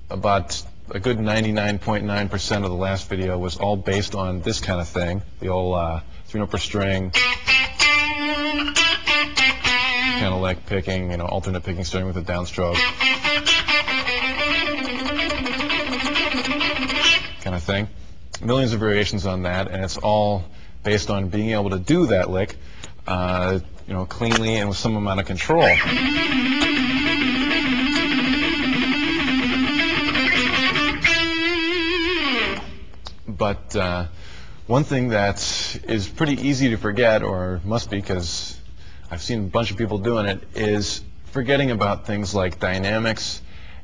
About a good 99.9% of the last video was all based on this kind of thing, the old 3-note per string, kind of like picking, alternate picking starting with a downstroke kind of thing. Millions of variations on that, and it's all based on being able to do that lick, cleanly and with some amount of control. But one thing that is pretty easy to forget, or must be because I've seen a bunch of people doing it, is forgetting about things like dynamics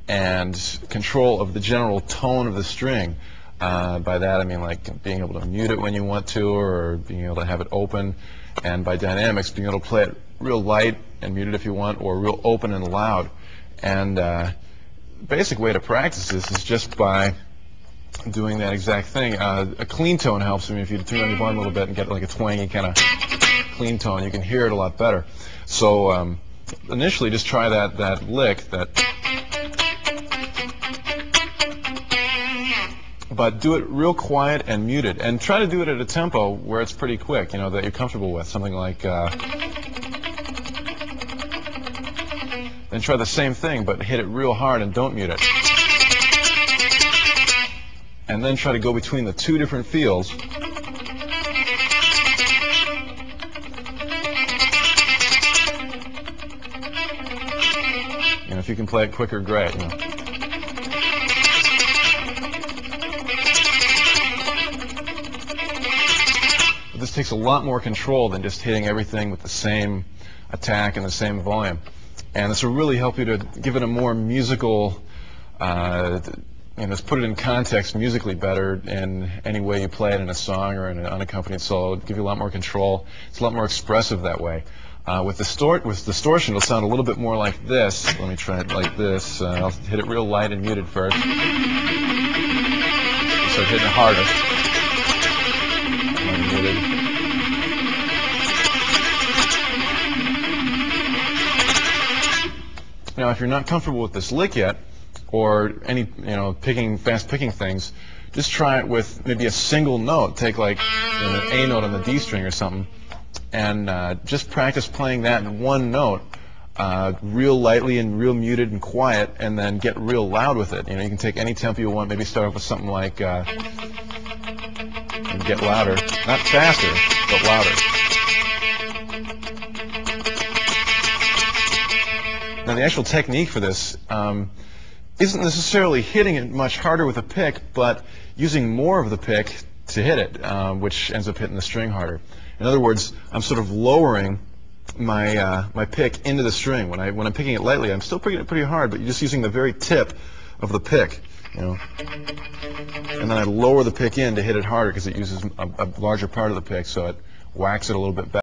and control of the general tone of the string. By that I mean like being able to mute it when you want to, or being able to have it open. And by dynamics, being able to play it real light and mute it if you want, or real open and loud. And the basic way to practice this is just by doing that exact thing. A clean tone helps. I mean, if you turn on your volume a little bit and get like a twangy kind of clean tone, you can hear it a lot better. So initially, just try that lick, but do it real quiet and muted, and try to do it at a tempo where it's pretty quick, that you're comfortable with, something like. Then try the same thing, but hit it real hard and don't mute it. And then try to go between the two different feels. If you can play it quicker, great. But this takes a lot more control than just hitting everything with the same attack and the same volume. And this will really help you to give it a more musical, just put it in context musically better in any way you play it in a song or in an unaccompanied solo. It'll give you a lot more control. It's a lot more expressive that way. With distortion, it'll sound a little bit more like this. Let me try it like this. I'll hit it real light and muted first. Start hitting it harder. And muted. Now, if you're not comfortable with this lick yet, or any, fast picking things, just try it with maybe a single note. Take like an A note on the D string or something, and just practice playing that in one note, real lightly and real muted and quiet, and then get real loud with it. You can take any tempo you want. Maybe start off with something like, and get louder, not faster, but louder. Now, the actual technique for this isn't necessarily hitting it much harder with a pick, but using more of the pick to hit it, which ends up hitting the string harder. In other words, I'm sort of lowering my my pick into the string. When I'm picking it lightly, I'm still picking it pretty hard, but you're just using the very tip of the pick, And then I lower the pick in to hit it harder because it uses a larger part of the pick, so it whacks it a little bit better.